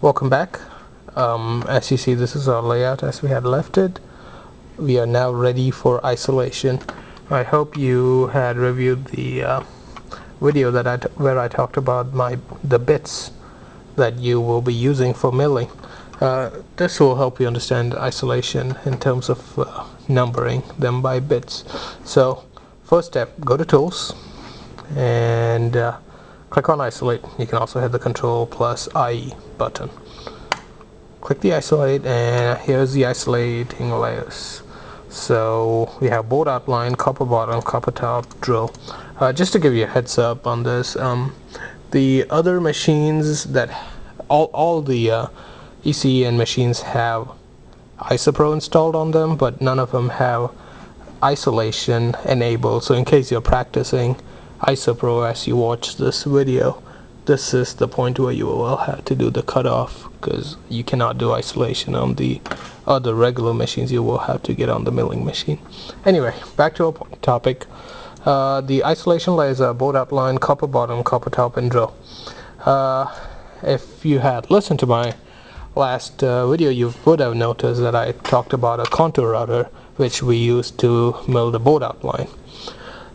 Welcome back. As you see, this is our layout as we had left it. We are now ready for isolation. I hope you had reviewed the video where I talked about the bits that you will be using for milling. This will help you understand isolation in terms of numbering them by bits. So first step, go to Tools and click on Isolate. You can also hit the Control plus IE button. Click the Isolate, and here's the isolating layers. So we have board outline, copper bottom, copper top, drill. Just to give you a heads up on this, the other machines that all the ECN machines have IsoPro installed on them, but none of them have isolation enabled. So in case you're practicing IsoPro as you watch this video, this is the point where you will have to do the cutoff, because you cannot do isolation on the other regular machines. You will have to get on the milling machine. Anyway, back to our topic. The isolation layers are board outline, copper bottom, copper top, and drill. If you had listened to my last video, you would have noticed that I talked about a contour router which we use to mill the board outline.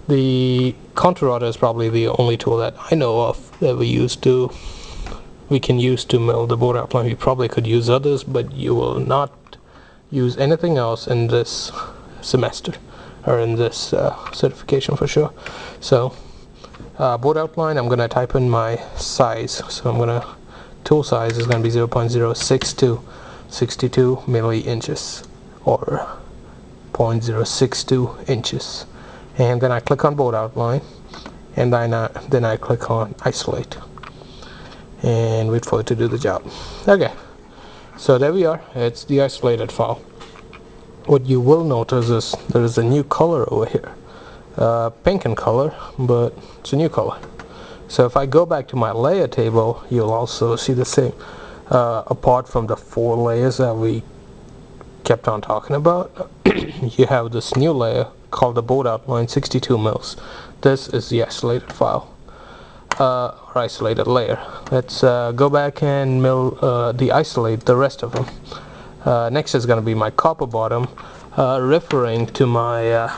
The contour router is probably the only tool that I know of that we can use to mill the board outline. We probably could use others, but you will not use anything else in this semester or in this certification for sure. So board outline, I'm going to type in my size. So I'm going to, tool size is going to be 0.062 62 milli inches or 0.062 inches. And then I click on board outline, and then I click on isolate and wait for it to do the job. Okay, so there we are. It's the isolated file. What you will notice is there is a new color over here, pink in color, but it's a new color. So if I go back to my layer table, you'll also see the same. Apart from the 4 layers that we kept on talking about, you have this new layer called the board outline 62 mils. This is the isolated file, or isolated layer. Let's go back and isolate the rest of them. Next is going to be my copper bottom, referring to my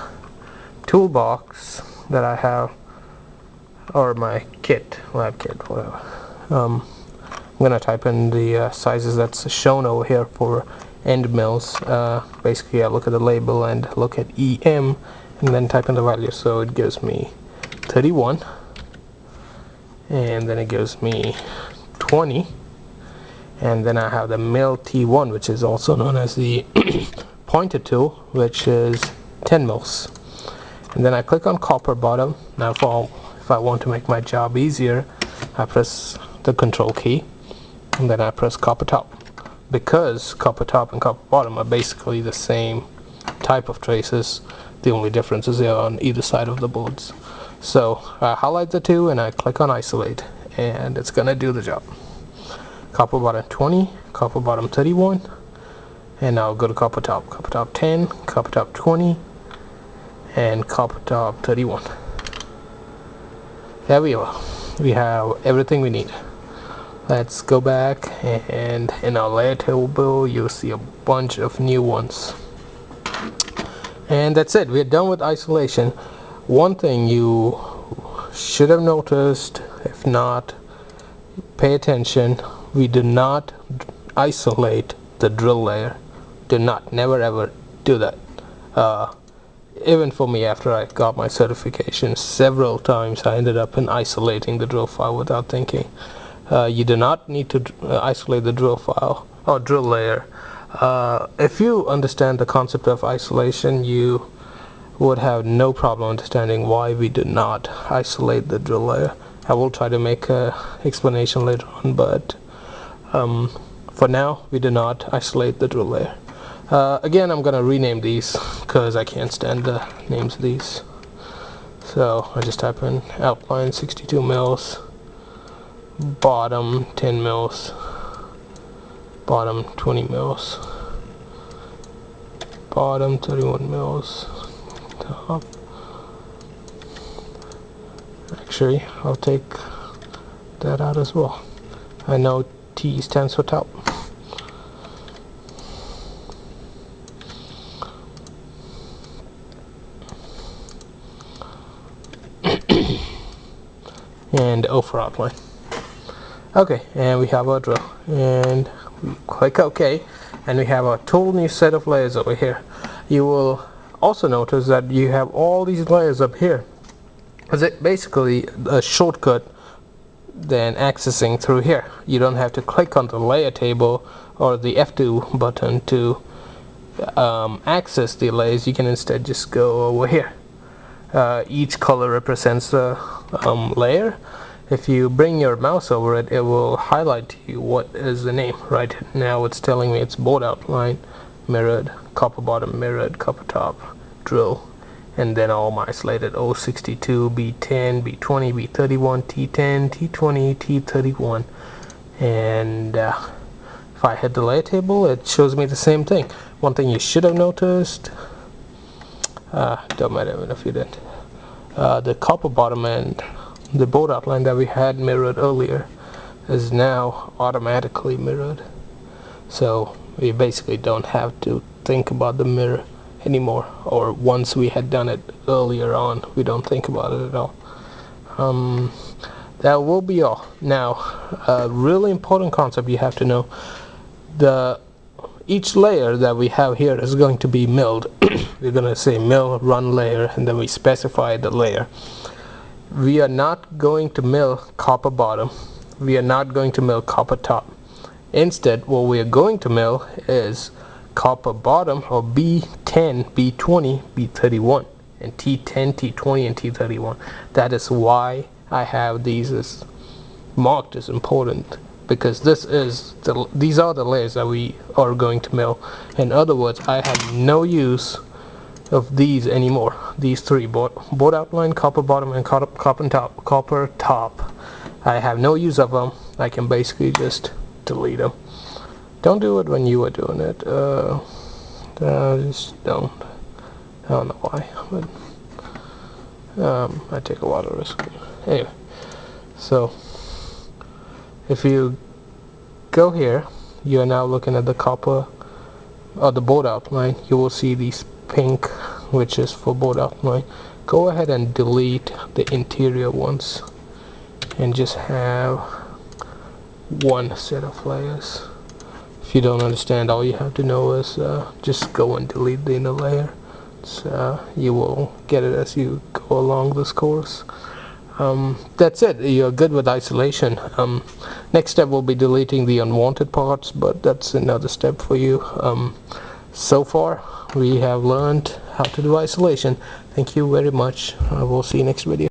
toolbox that I have, or my kit, lab kit, whatever. I'm going to type in the sizes that's shown over here for end mills. Basically I look at the label and look at EM and then type in the value. So it gives me 31, and then it gives me 20, and then I have the mill T1, which is also known as the pointer tool, which is 10 mils. And then I click on copper bottom. Now if I want to make my job easier, I press the control key and then I press copper top, because copper top and copper bottom are basically the same type of traces. The only difference is they're on either side of the boards. So I highlight the two and I click on isolate, and it's gonna do the job. Copper bottom 20, copper bottom 31, and now go to copper top 10, copper top 20, and copper top 31. There we are. We have everything we need. Let's go back, and in our layer table you'll see a bunch of new ones. And that's it. We're done with isolation. One thing you should have noticed, if not, pay attention. We do not isolate the drill layer. Do not, never ever do that. Even for me, after I got my certification, several times I ended up in isolating the drill file without thinking. You do not need to isolate the drill file or drill layer. If you understand the concept of isolation, you would have no problem understanding why we do not isolate the drill layer. I will try to make an explanation later on, but for now we do not isolate the drill layer. Again, I'm gonna rename these because I can't stand the names of these. So I just type in outline 62 mils, bottom 10 mils, bottom 20 mils, bottom 31 mils, top. Actually, I'll take that out as well. I know T stands for top. And O for outline. Okay, and we have our drill, and we click OK, and we have a total new set of layers over here. You will also notice that you have all these layers up here. It's basically a shortcut than accessing through here. You don't have to click on the layer table or the F2 button to access the layers. You can instead just go over here. Each color represents a layer. If you bring your mouse over it, it will highlight to you what is the name. Right now it's telling me it's board outline, mirrored, copper bottom, mirrored, copper top, drill, and then all my isolated O62, B10, B20, B31, T10, T20, T31. And if I hit the layer table, it shows me the same thing. One thing you should have noticed, don't matter even if you didn't, the copper bottom and the board outline that we had mirrored earlier is now automatically mirrored. So we basically don't have to think about the mirror anymore, or once we had done it earlier on, we don't think about it at all. That will be all. Now, a really important concept you have to know: each layer that we have here is going to be milled. We're going to say mill run layer, and then we specify the layer. We are not going to mill copper bottom. We are not going to mill copper top. Instead, what we are going to mill is copper bottom, or B10, B20, B31, and T10, T20, and T31. That is why I have these as marked as important, because these are the layers that we are going to mill. In other words, I have no use of these anymore. These three: board outline, copper bottom, and copper top. I have no use of them. I can basically just delete them. Don't do it when you are doing it. Just don't. I don't know why, but I take a lot of risk. Anyway, so if you go here, you are now looking at the copper or the board outline. You will see these pink, which is for board outline. Go ahead and delete the interior ones and just have one set of layers. If you don't understand, all you have to know is just go and delete the inner layer. You will get it as you go along this course. That's it. You're good with isolation. Next step will be deleting the unwanted parts, but that's another step for you. So far we have learned how to do isolation. Thank you very much. I will see you next video.